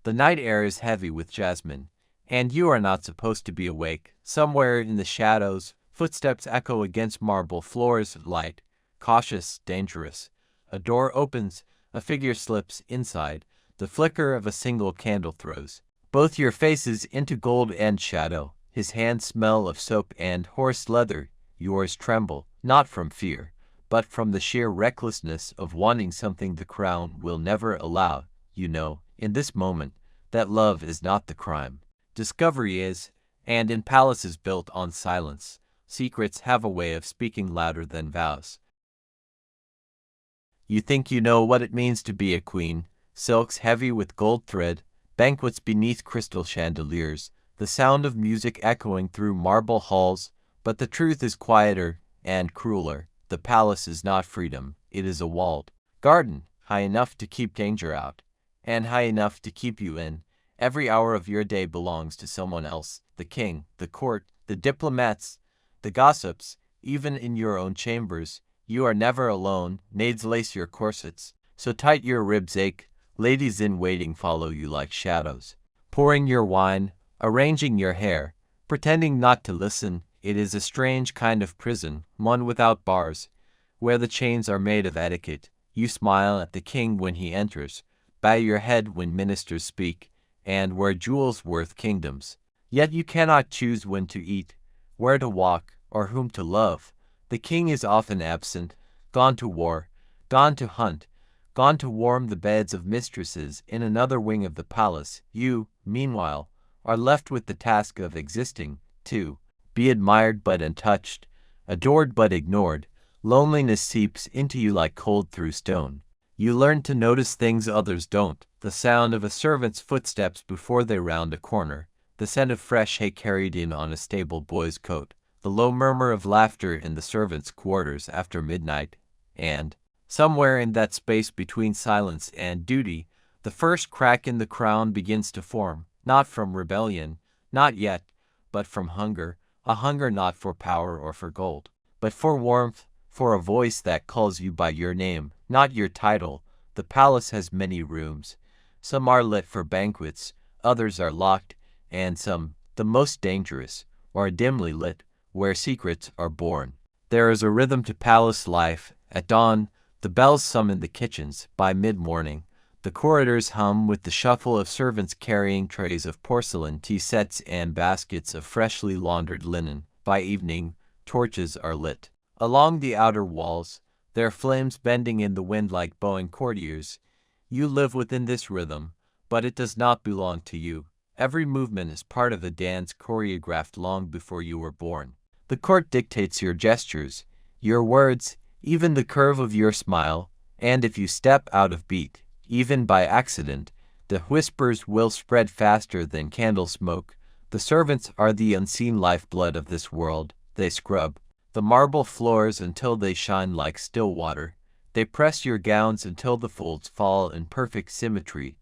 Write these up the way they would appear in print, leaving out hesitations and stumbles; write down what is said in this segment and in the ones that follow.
The night air is heavy with jasmine, and you are not supposed to be awake. Somewhere in the shadows, footsteps echo against marble floors, light, cautious, dangerous. A door opens, a figure slips inside, the flicker of a single candle throws both your faces into gold and shadow. His hands smell of soap and horse leather. Yours tremble, not from fear, but from the sheer recklessness of wanting something the crown will never allow. You know, in this moment, that love is not the crime. Discovery is, and in palaces built on silence, secrets have a way of speaking louder than vows. You think you know what it means to be a queen, silks heavy with gold thread, banquets beneath crystal chandeliers, the sound of music echoing through marble halls, but the truth is quieter and crueler. The palace is not freedom, it is a walled garden, high enough to keep danger out, and high enough to keep you in. Every hour of your day belongs to someone else, the king, the court, the diplomats, the gossips. Even in your own chambers, you are never alone. Maids lace your corsets so tight your ribs ache. Ladies in waiting follow you like shadows, pouring your wine, arranging your hair, pretending not to listen. It is a strange kind of prison, one without bars, where the chains are made of etiquette. You smile at the king when he enters, bow your head when ministers speak, and wear jewels worth kingdoms. Yet you cannot choose when to eat, where to walk, or whom to love. The king is often absent, gone to war, gone to hunt, gone to warm the beds of mistresses in another wing of the palace. You, meanwhile, are left with the task of existing, to be admired but untouched, adored but ignored. Loneliness seeps into you like cold through stone. You learn to notice things others don't, the sound of a servant's footsteps before they round a corner, the scent of fresh hay carried in on a stable boy's coat, the low murmur of laughter in the servants' quarters after midnight, and, somewhere in that space between silence and duty, the first crack in the crown begins to form, not from rebellion, not yet, but from hunger, a hunger not for power or for gold, but for warmth, for a voice that calls you by your name, not your title. The palace has many rooms. Some are lit for banquets, others are locked, and some, the most dangerous, are dimly lit, where secrets are born. There is a rhythm to palace life. At dawn, the bells summon the kitchens. By mid-morning, the corridors hum with the shuffle of servants carrying trays of porcelain, tea sets, and baskets of freshly laundered linen. By evening, torches are lit along the outer walls, their flames bending in the wind like bowing courtiers. You live within this rhythm, but it does not belong to you. Every movement is part of a dance choreographed long before you were born. The court dictates your gestures, your words, even the curve of your smile, and if you step out of beat, even by accident, the whispers will spread faster than candle smoke. The servants are the unseen lifeblood of this world. They scrub the marble floors until they shine like still water. They press your gowns until the folds fall in perfect symmetry.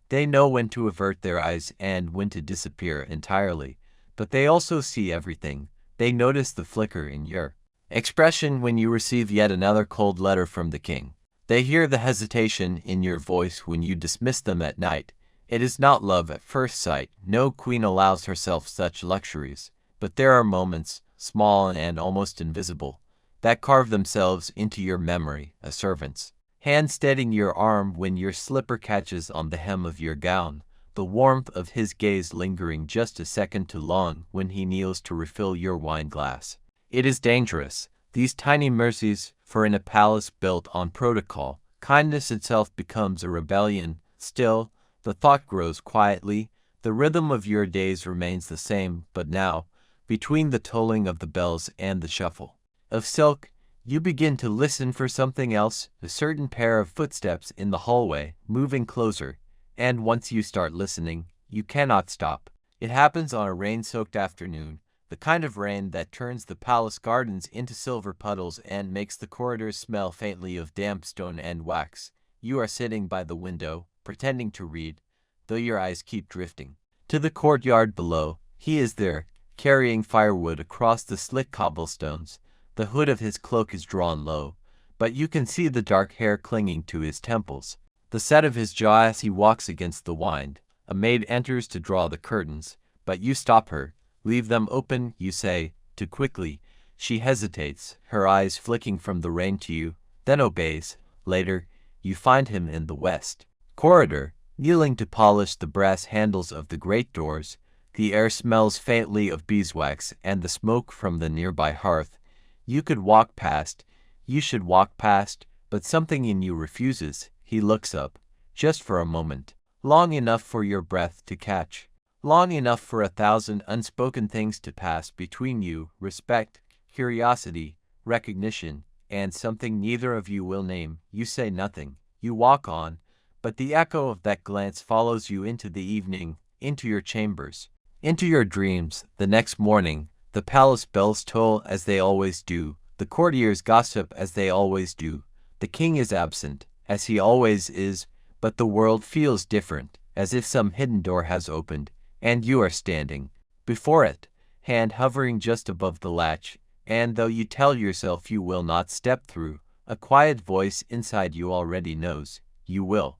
They know when to avert their eyes and when to disappear entirely. But they also see everything. They notice the flicker in your expression when you receive yet another cold letter from the king. They hear the hesitation in your voice when you dismiss them at night. It is not love at first sight. No queen allows herself such luxuries. But there are moments, small and almost invisible, that carve themselves into your memory. A servant's hand steadying your arm when your slipper catches on the hem of your gown, the warmth of his gaze lingering just a second too long when he kneels to refill your wine glass. It is dangerous, these tiny mercies, for in a palace built on protocol, kindness itself becomes a rebellion. Still, the thought grows quietly. The rhythm of your days remains the same, but now, between the tolling of the bells and the shuffle of silk, you begin to listen for something else, a certain pair of footsteps in the hallway, moving closer, and once you start listening, you cannot stop. It happens on a rain-soaked afternoon, the kind of rain that turns the palace gardens into silver puddles and makes the corridors smell faintly of damp stone and wax. You are sitting by the window, pretending to read, though your eyes keep drifting to the courtyard below. He is there, carrying firewood across the slick cobblestones. The hood of his cloak is drawn low, but you can see the dark hair clinging to his temples, the set of his jaw as he walks against the wind. A maid enters to draw the curtains, but you stop her. Leave them open, you say, too quickly. She hesitates, her eyes flicking from the rain to you, then obeys. Later, you find him in the west corridor, kneeling to polish the brass handles of the great doors. The air smells faintly of beeswax and the smoke from the nearby hearth. You could walk past, you should walk past, but something in you refuses. He looks up, just for a moment, long enough for your breath to catch, long enough for 1,000 unspoken things to pass between you: respect, curiosity, recognition, and something neither of you will name. You say nothing. You walk on, but the echo of that glance follows you into the evening, into your chambers, into your dreams. The next morning, the palace bells toll as they always do. The courtiers gossip as they always do. The king is absent, as he always is, but the world feels different, as if some hidden door has opened, and you are standing before it, hand hovering just above the latch, and though you tell yourself you will not step through, a quiet voice inside you already knows you will.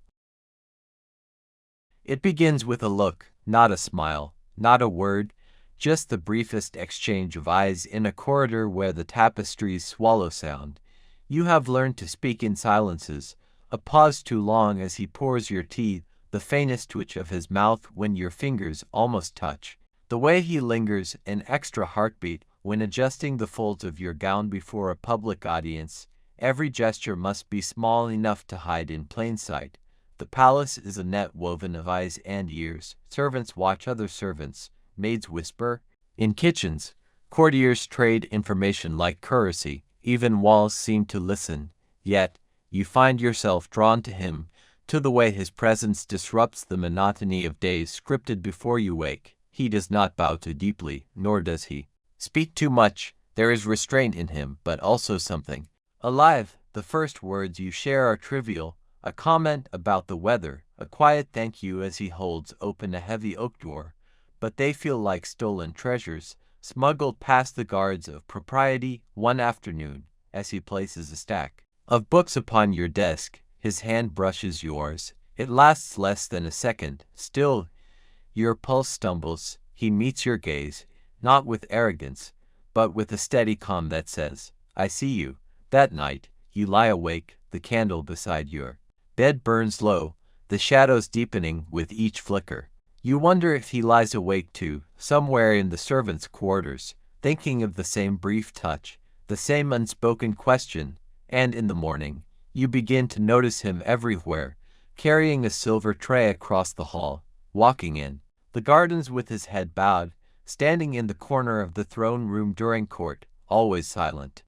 It begins with a look, not a smile, not a word, just the briefest exchange of eyes in a corridor where the tapestries swallow sound. You have learned to speak in silences, a pause too long as he pours your tea, the faintest twitch of his mouth when your fingers almost touch, the way he lingers, an extra heartbeat when adjusting the folds of your gown before a public audience. Every gesture must be small enough to hide in plain sight. The palace is a net woven of eyes and ears. Servants watch other servants. Maids whisper. In kitchens, courtiers trade information like currency. Even walls seem to listen. Yet, you find yourself drawn to him, to the way his presence disrupts the monotony of days scripted before you wake. He does not bow too deeply, nor does he speak too much. There is restraint in him, but also something alive. The first words you share are trivial, a comment about the weather, a quiet thank you as he holds open a heavy oak door, but they feel like stolen treasures, smuggled past the guards of propriety. One afternoon, as he places a stack of books upon your desk, his hand brushes yours. It lasts less than a second. Still, your pulse stumbles. He meets your gaze, not with arrogance, but with a steady calm that says, I see you. That night, you lie awake, the candle beside your bed burns low, the shadows deepening with each flicker. You wonder if he lies awake too, somewhere in the servants' quarters, thinking of the same brief touch, the same unspoken question, and in the morning, you begin to notice him everywhere, carrying a silver tray across the hall, walking in the gardens with his head bowed, standing in the corner of the throne room during court, always silent,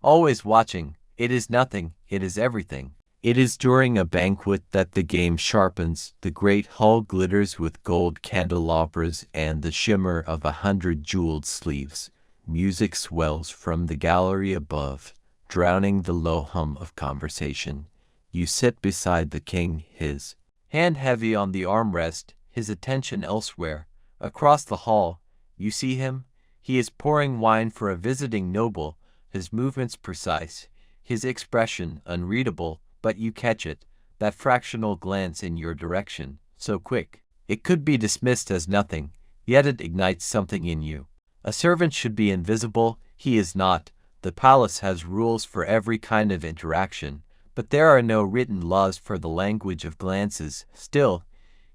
always watching. It is nothing, it is everything. It is during a banquet that the game sharpens, the great hall glitters with gold candelabras and the shimmer of 100 jeweled sleeves. Music swells from the gallery above, drowning the low hum of conversation. You sit beside the king, his hand heavy on the armrest, his attention elsewhere. Across the hall, you see him. He is pouring wine for a visiting noble, his movements precise, his expression unreadable, but you catch it, that fractional glance in your direction, so quick. It could be dismissed as nothing, yet it ignites something in you. A servant should be invisible. He is not. The palace has rules for every kind of interaction, but there are no written laws for the language of glances. Still,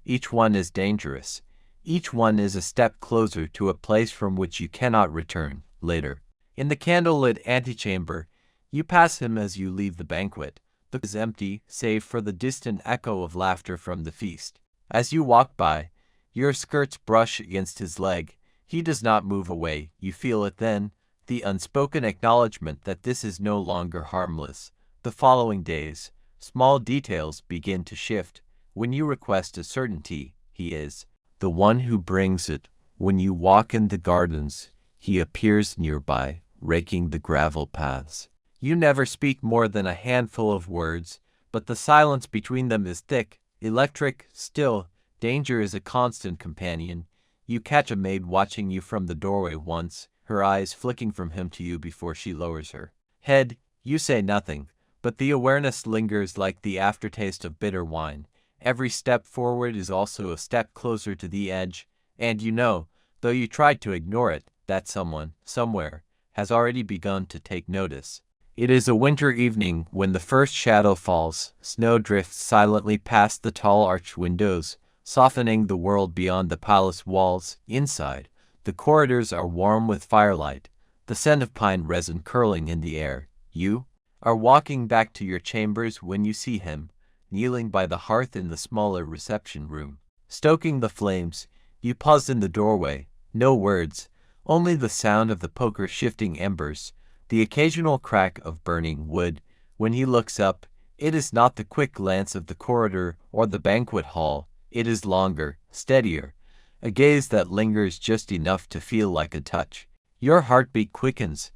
each one is dangerous. Each one is a step closer to a place from which you cannot return later. In the candlelit antechamber, you pass him as you leave the banquet. The is empty, save for the distant echo of laughter from the feast. As you walk by, your skirts brush against his leg. He does not move away. You feel it then, the unspoken acknowledgement that this is no longer harmless. The following days, small details begin to shift. When you request a certainty, he is the one who brings it. When you walk in the gardens, he appears nearby, raking the gravel paths. You never speak more than a handful of words, but the silence between them is thick, electric. Still, danger is a constant companion. You catch a maid watching you from the doorway once, her eyes flicking from him to you before she lowers her head. You say nothing, but the awareness lingers like the aftertaste of bitter wine, Every step forward is also a step closer to the edge, and you know, though you tried to ignore it, that someone, somewhere, has already begun to take notice. It is a winter evening when the first shadow falls. Snow drifts silently past the tall arched windows, softening the world beyond the palace walls. Inside, the corridors are warm with firelight, the scent of pine resin curling in the air. You are walking back to your chambers when you see him, kneeling by the hearth in the smaller reception room. Stoking the flames, you pause in the doorway. No words, only the sound of the poker shifting embers, the occasional crack of burning wood. When he looks up, it is not the quick glance of the corridor or the banquet hall. It is longer, steadier, a gaze that lingers just enough to feel like a touch. Your heartbeat quickens.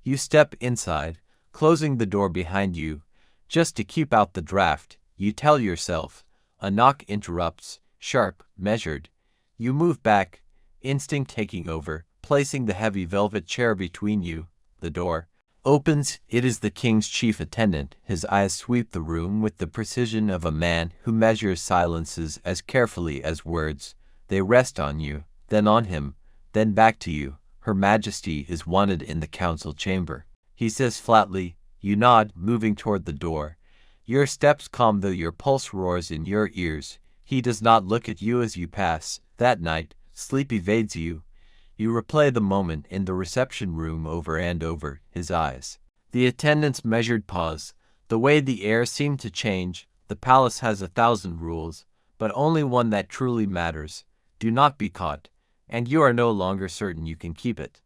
You step inside, closing the door behind you, just to keep out the draft. You tell yourself. A knock interrupts, sharp, measured. You move back, instinct taking over, placing the heavy velvet chair between you. The door opens. It is the king's chief attendant. His eyes sweep the room with the precision of a man who measures silences as carefully as words. They rest on you, then on him, then back to you. Her Majesty is wanted in the council chamber. He says flatly. You nod, moving toward the door. Your steps calm though your pulse roars in your ears. He does not look at you as you pass. That night, sleep evades you. You replay the moment in the reception room over and over, his eyes. The attendant's measured pause, the way the air seemed to change. The palace has 1,000 rules, but only one that truly matters. Do not be caught, and you are no longer certain you can keep it.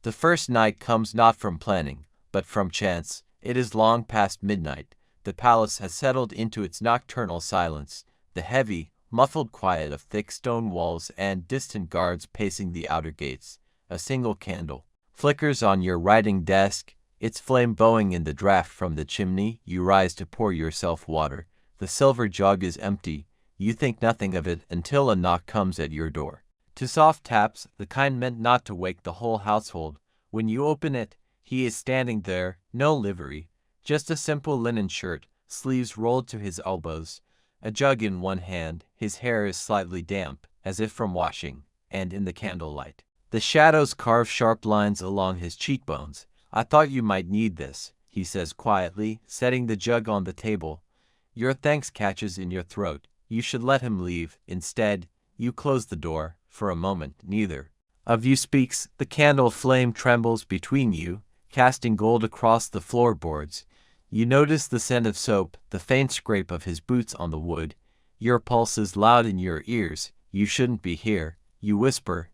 The first night comes not from planning, but from chance. It is long past midnight. The palace has settled into its nocturnal silence, the heavy, muffled quiet of thick stone walls and distant guards pacing the outer gates. A single candle flickers on your writing desk, its flame bowing in the draft from the chimney. You rise to pour yourself water. The silver jug is empty. You think nothing of it until a knock comes at your door. Two soft taps, the kind meant not to wake the whole household. When you open it, he is standing there, no livery, just a simple linen shirt, sleeves rolled to his elbows, a jug in one hand. His hair is slightly damp, as if from washing, and in the candlelight, the shadows carve sharp lines along his cheekbones. I thought you might need this, he says quietly, setting the jug on the table. Your thanks catches in your throat. You should let him leave. Instead, you close the door. For a moment, neither of you speaks. The candle flame trembles between you, casting gold across the floorboards. You notice the scent of soap, the faint scrape of his boots on the wood. Your pulse is loud in your ears. You shouldn't be here. You whisper.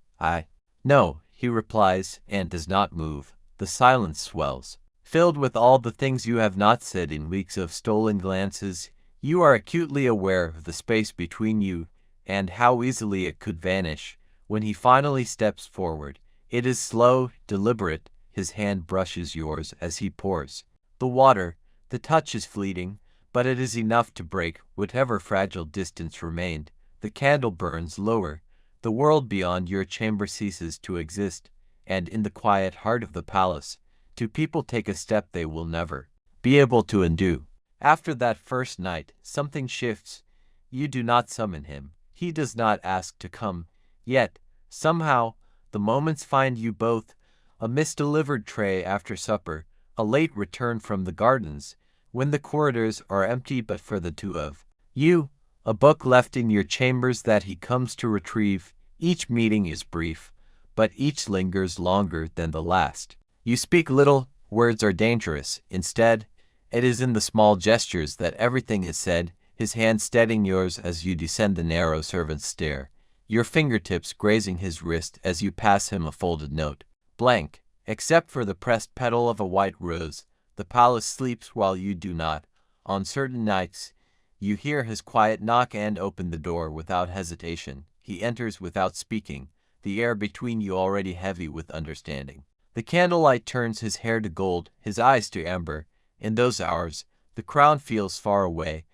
No, he replies, and does not move. The silence swells, filled with all the things you have not said in weeks of stolen glances. You are acutely aware of the space between you, and how easily it could vanish. When he finally steps forward, it is slow, deliberate. His hand brushes yours as he pours the water. The touch is fleeting, but it is enough to break whatever fragile distance remained. The candle burns lower. The world beyond your chamber ceases to exist, and in the quiet heart of the palace, two people take a step they will never be able to undo. After that first night, something shifts. You do not summon him. He does not ask to come. Yet, somehow, the moments find you both. A misdelivered tray after supper, a late return from the gardens, when the corridors are empty but for the two of you, a book left in your chambers that he comes to retrieve. Each meeting is brief, but each lingers longer than the last. You speak little. Words are dangerous. Instead, it is in the small gestures that everything is said. His hand steadying yours as you descend the narrow servant's stair, your fingertips grazing his wrist as you pass him a folded note. Blank, except for the pressed petal of a white rose. The palace sleeps while you do not. On certain nights, you hear his quiet knock and open the door without hesitation. He enters without speaking, the air between you already heavy with understanding. The candlelight turns his hair to gold, his eyes to amber. In those hours, the crown feels far away.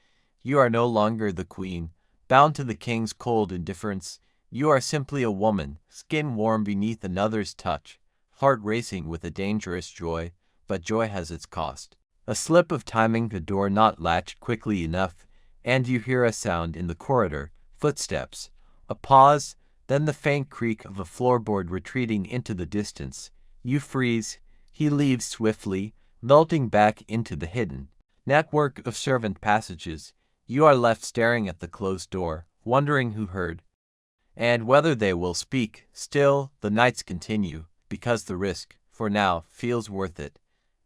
You are no longer the queen, bound to the king's cold indifference. You are simply a woman, skin warm beneath another's touch, heart racing with a dangerous joy. But joy has its cost. A slip of timing, the door not latched quickly enough, and you hear a sound in the corridor, footsteps. A pause, then the faint creak of a floorboard retreating into the distance. You freeze. He leaves swiftly, melting back into the hidden network of servant passages. You are left staring at the closed door, wondering who heard and whether they will speak. Still, the nights continue, because the risk, for now, feels worth it.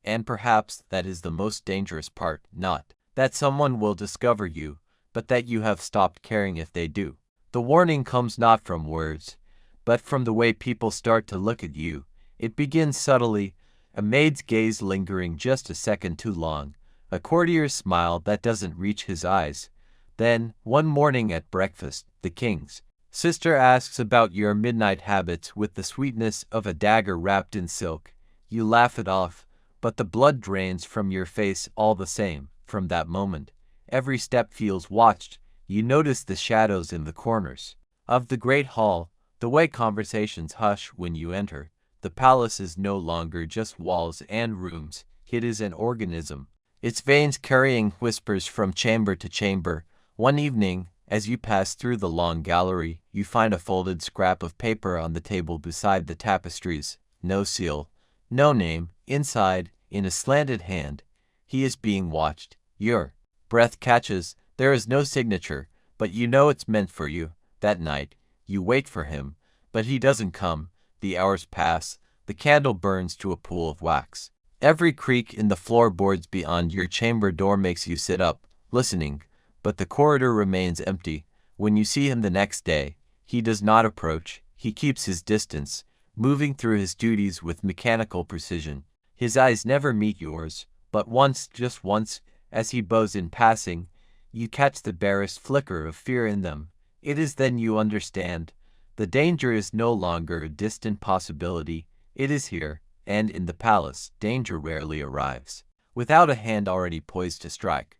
And perhaps that is the most dangerous part, not that someone will discover you, but that you have stopped caring if they do. The warning comes not from words, but from the way people start to look at you. It begins subtly, a maid's gaze lingering just a second too long, a courtier's smile that doesn't reach his eyes. Then, one morning at breakfast, the king's sister asks about your midnight habits with the sweetness of a dagger wrapped in silk. You laugh it off, but the blood drains from your face all the same. From that moment, every step feels watched. You notice the shadows in the corners of the great hall, the way conversations hush when you enter. The palace is no longer just walls and rooms. It is an organism, its veins carrying whispers from chamber to chamber. One evening, as you pass through the long gallery, you find a folded scrap of paper on the table beside the tapestries. No seal, no name. Inside, in a slanted hand, he is being watched. Your breath catches. There is no signature, but you know it's meant for you. That night, you wait for him, but he doesn't come. The hours pass. The candle burns to a pool of wax. Every creak in the floorboards beyond your chamber door makes you sit up, listening, but the corridor remains empty. When you see him the next day, he does not approach. He keeps his distance, moving through his duties with mechanical precision. His eyes never meet yours, but once, just once, as he bows in passing, you catch the barest flicker of fear in them. It is then you understand. The danger is no longer a distant possibility. It is here, and in the palace, danger rarely arrives without a hand already poised to strike.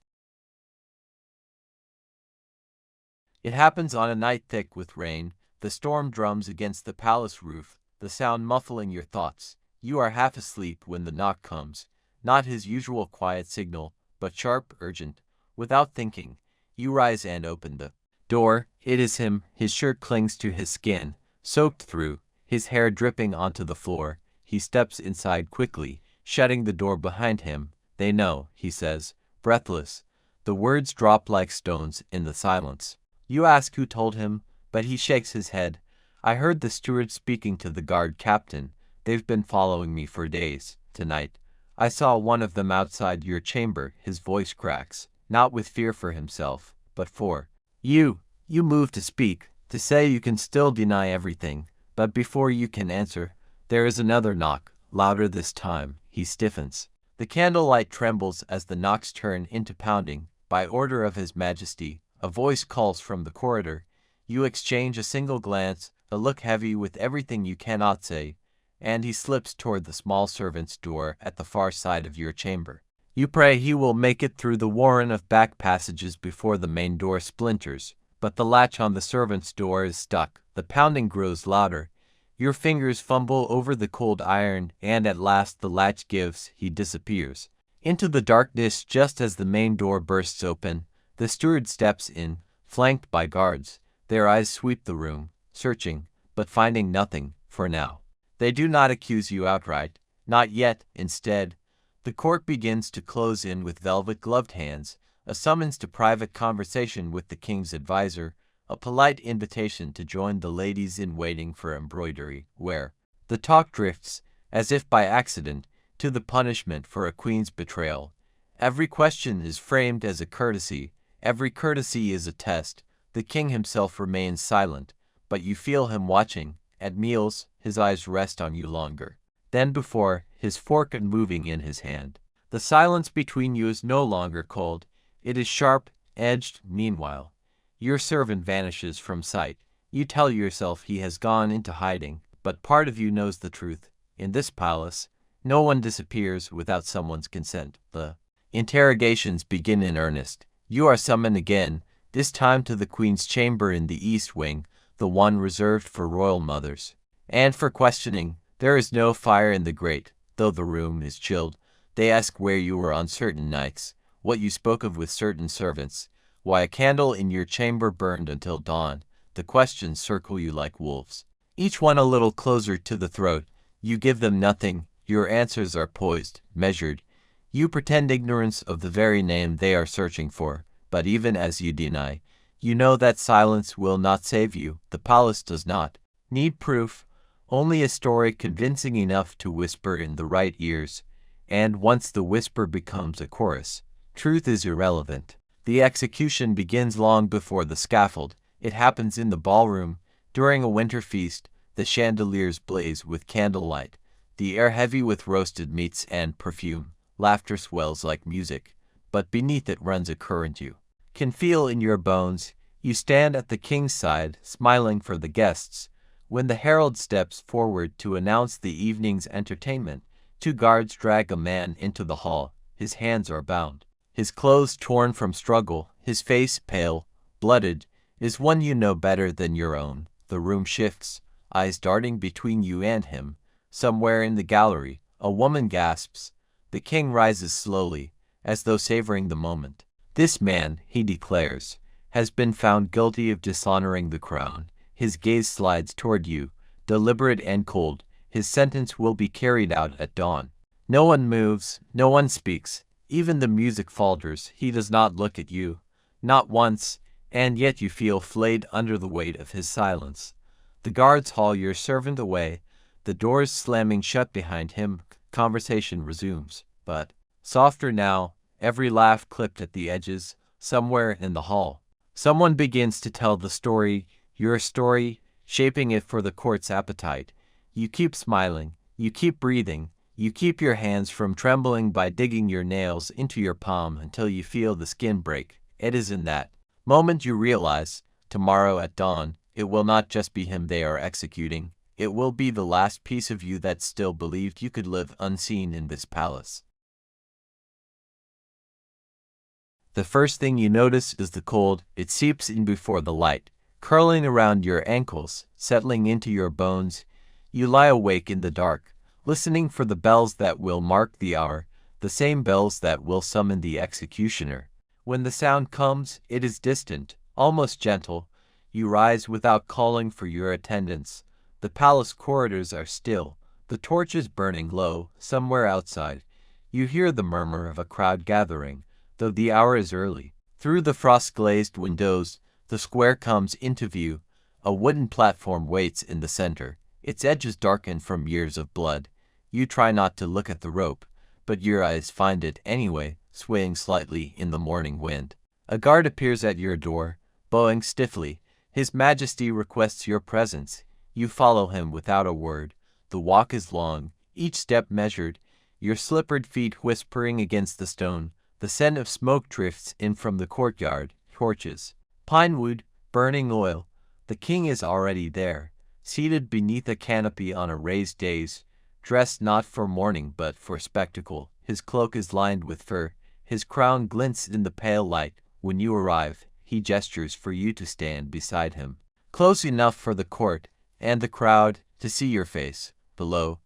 It happens on a night thick with rain. The storm drums against the palace roof, the sound muffling your thoughts. You are half asleep when the knock comes, not his usual quiet signal, but sharp, urgent. Without thinking, you rise and open the door. It is him. His shirt clings to his skin, soaked through, his hair dripping onto the floor. He steps inside quickly, shutting the door behind him. They know, he says, breathless. The words drop like stones in the silence. You ask who told him, but he shakes his head. I heard the steward speaking to the guard captain. They've been following me for days. Tonight, I saw one of them outside your chamber. His voice cracks, not with fear for himself, but for you. You move to speak, to say you can still deny everything, but before you can answer, there is another knock, louder this time. He stiffens. The candlelight trembles as the knocks turn into pounding. By order of His Majesty, a voice calls from the corridor. You exchange a single glance, a look heavy with everything you cannot say, and he slips toward the small servant's door at the far side of your chamber. You pray he will make it through the warren of back passages before the main door splinters, but the latch on the servant's door is stuck. The pounding grows louder. Your fingers fumble over the cold iron, and at last the latch gives. He disappears into the darkness just as the main door bursts open. The steward steps in, flanked by guards. Their eyes sweep the room, searching, but finding nothing, for now. They do not accuse you outright, not yet. Instead, the court begins to close in with velvet-gloved hands, a summons to private conversation with the king's advisor, a polite invitation to join the ladies in waiting for embroidery, where the talk drifts, as if by accident, to the punishment for a queen's betrayal. Every question is framed as a courtesy. Every courtesy is a test. The king himself remains silent, but you feel him watching. At meals, his eyes rest on you longer than before, his fork moving in his hand. The silence between you is no longer cold. It is sharp-edged. Meanwhile, your servant vanishes from sight. You tell yourself he has gone into hiding, but part of you knows the truth. In this palace, no one disappears without someone's consent. The interrogations begin in earnest. You are summoned again, this time to the Queen's chamber in the East Wing, the one reserved for royal mothers. And for questioning, there is no fire in the grate, though the room is chilled. They ask where you were on certain nights, what you spoke of with certain servants, why a candle in your chamber burned until dawn. The questions circle you like wolves, each one a little closer to the throat. You give them nothing. Your answers are poised, measured. You pretend ignorance of the very name they are searching for, but even as you deny, you know that silence will not save you. The palace does not need proof, only a story convincing enough to whisper in the right ears, and once the whisper becomes a chorus, truth is irrelevant. The execution begins long before the scaffold. It happens in the ballroom, during a winter feast. The chandeliers blaze with candlelight, the air heavy with roasted meats and perfume. Laughter swells like music, but beneath it runs a current you can feel in your bones. You stand at the king's side, smiling for the guests. When the herald steps forward to announce the evening's entertainment, 2 guards drag a man into the hall. His hands are bound, his clothes torn from struggle, his face pale, blooded, is one you know better than your own. The room shifts, eyes darting between you and him. Somewhere in the gallery, a woman gasps. The king rises slowly, as though savoring the moment. This man, he declares, has been found guilty of dishonoring the crown. His gaze slides toward you, deliberate and cold. His sentence will be carried out at dawn. No one moves, no one speaks. Even the music falters. He does not look at you, not once, and yet you feel flayed under the weight of his silence. The guards haul your servant away, the doors slamming shut behind him. Conversation resumes, but softer now, every laugh clipped at the edges. Somewhere in the hall, someone begins to tell the story, your story, shaping it for the court's appetite. You keep smiling, you keep breathing, you keep your hands from trembling by digging your nails into your palm until you feel the skin break. It is in that moment you realize, tomorrow at dawn, it will not just be him they are executing. It will be the last piece of you that still believed you could live unseen in this palace. The first thing you notice is the cold. It seeps in before the light, curling around your ankles, settling into your bones. You lie awake in the dark, listening for the bells that will mark the hour, the same bells that will summon the executioner. When the sound comes, it is distant, almost gentle. You rise without calling for your attendants. The palace corridors are still, the torches burning low. Somewhere outside, you hear the murmur of a crowd gathering, though the hour is early. Through the frost-glazed windows, the square comes into view. A wooden platform waits in the center, its edges darkened from years of blood. You try not to look at the rope, but your eyes find it anyway, swaying slightly in the morning wind. A guard appears at your door, bowing stiffly. His Majesty requests your presence. You follow him without a word. The walk is long, each step measured, your slippered feet whispering against the stone. The scent of smoke drifts in from the courtyard, torches, pine wood, burning oil. The king is already there, seated beneath a canopy on a raised dais, dressed not for mourning but for spectacle. His cloak is lined with fur, his crown glints in the pale light. When you arrive, he gestures for you to stand beside him, close enough for the court and the crowd to see your face. Below,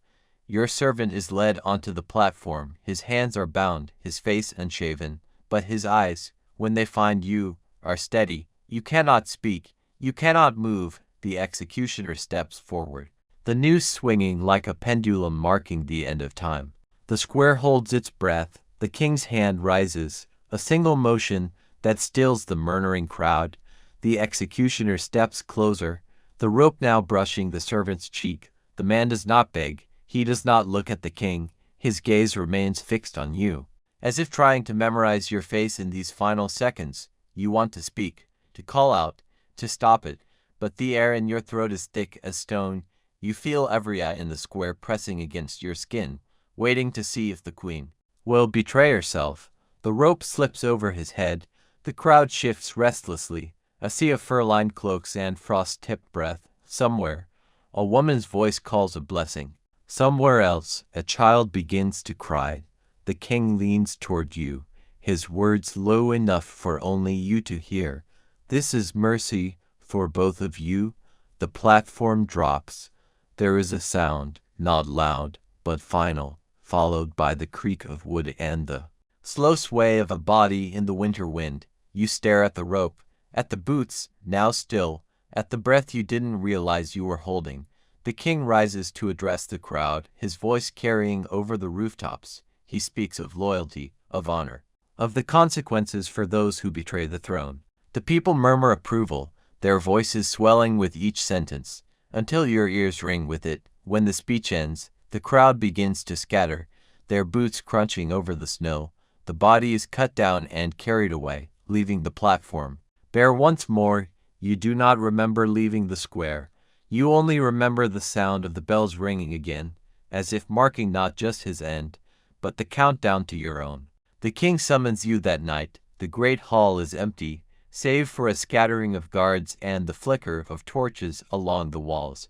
your servant is led onto the platform. His hands are bound, his face unshaven, but his eyes, when they find you, are steady. You cannot speak, you cannot move. The executioner steps forward, the noose swinging like a pendulum marking the end of time. The square holds its breath. The king's hand rises, a single motion that stills the murmuring crowd. The executioner steps closer, the rope now brushing the servant's cheek. The man does not beg. He does not look at the king. His gaze remains fixed on you, as if trying to memorize your face in these final seconds. You want to speak, to call out, to stop it, but the air in your throat is thick as stone. You feel every eye in the square pressing against your skin, waiting to see if the queen will betray herself. The rope slips over his head. The crowd shifts restlessly, a sea of fur-lined cloaks and frost-tipped breath. Somewhere, a woman's voice calls a blessing. Somewhere else, a child begins to cry. The king leans toward you, his words low enough for only you to hear. This is mercy for both of you. The platform drops. There is a sound, not loud, but final, followed by the creak of wood and the slow sway of a body in the winter wind. You stare at the rope, at the boots, now still, at the breath you didn't realize you were holding. The king rises to address the crowd, his voice carrying over the rooftops. He speaks of loyalty, of honor, of the consequences for those who betray the throne. The people murmur approval, their voices swelling with each sentence, until your ears ring with it. When the speech ends, the crowd begins to scatter, their boots crunching over the snow. The body is cut down and carried away, leaving the platform bare once more. You do not remember leaving the square. You only remember the sound of the bells ringing again, as if marking not just his end, but the countdown to your own. The king summons you that night. The great hall is empty, save for a scattering of guards and the flicker of torches along the walls.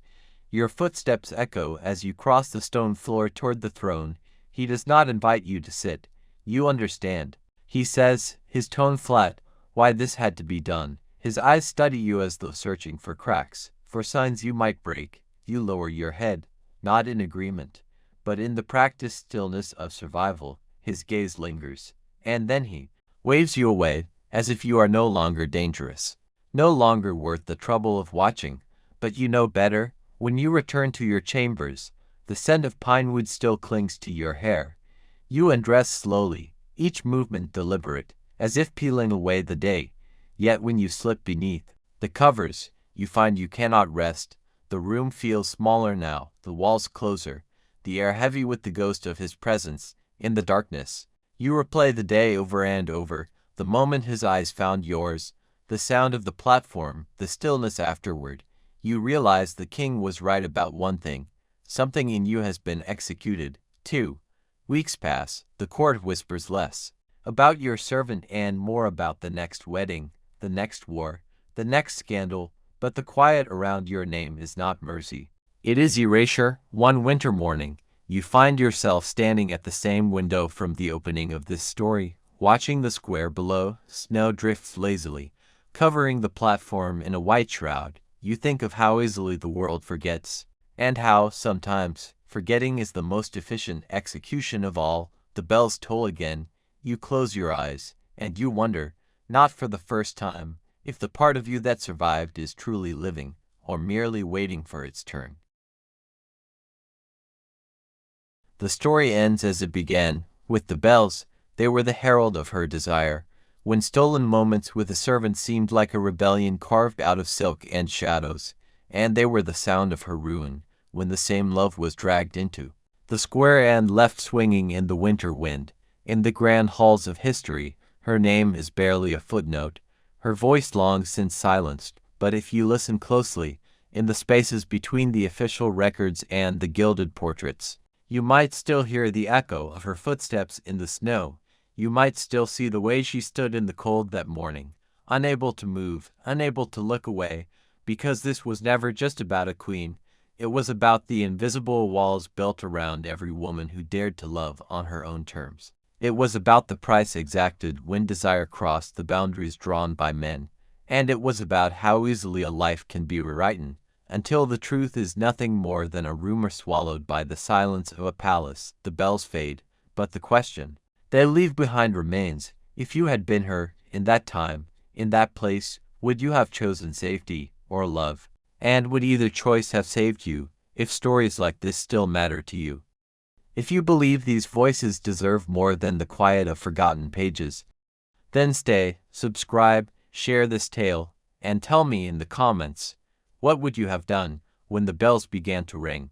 Your footsteps echo as you cross the stone floor toward the throne. He does not invite you to sit. You understand. He says, his tone flat, why this had to be done. His eyes study you as though searching for cracks, for signs you might break. You lower your head, not in agreement, but in the practiced stillness of survival. His gaze lingers, and then he waves you away, as if you are no longer dangerous, no longer worth the trouble of watching. But you know better. When you return to your chambers, the scent of pine wood still clings to your hair. You undress slowly, each movement deliberate, as if peeling away the day. Yet when you slip beneath the covers, you find you cannot rest. The room feels smaller now, the walls closer, the air heavy with the ghost of his presence. In the darkness, you replay the day over and over, the moment his eyes found yours, the sound of the platform, the stillness afterward. You realize the king was right about one thing. Something in you has been executed. 2 weeks pass. The court whispers less about your servant and more about the next wedding, the next war, the next scandal, but the quiet around your name is not mercy. It is erasure. One winter morning, you find yourself standing at the same window from the opening of this story, watching the square below. Snow drifts lazily, covering the platform in a white shroud. You think of how easily the world forgets, and how, sometimes, forgetting is the most efficient execution of all. The bells toll again. You close your eyes, and you wonder, not for the first time, if the part of you that survived is truly living, or merely waiting for its turn. The story ends as it began, with the bells. They were the herald of her desire. When stolen moments with a servant seemed like a rebellion carved out of silk and shadows, and they were the sound of her ruin, when the same love was dragged into the square and left swinging in the winter wind. In the grand halls of history, her name is barely a footnote, her voice long since silenced, but if you listen closely, in the spaces between the official records and the gilded portraits, you might still hear the echo of her footsteps in the snow. You might still see the way she stood in the cold that morning, unable to move, unable to look away, because this was never just about a queen. It was about the invisible walls built around every woman who dared to love on her own terms. It was about the price exacted when desire crossed the boundaries drawn by men, and it was about how easily a life can be rewritten, until the truth is nothing more than a rumor swallowed by the silence of a palace. The bells fade, but the question they leave behind remains. If you had been her, in that time, in that place, would you have chosen safety or love? And would either choice have saved you, if stories like this still matter to you? If you believe these voices deserve more than the quiet of forgotten pages, then stay, subscribe, share this tale, and tell me in the comments, what would you have done when the bells began to ring?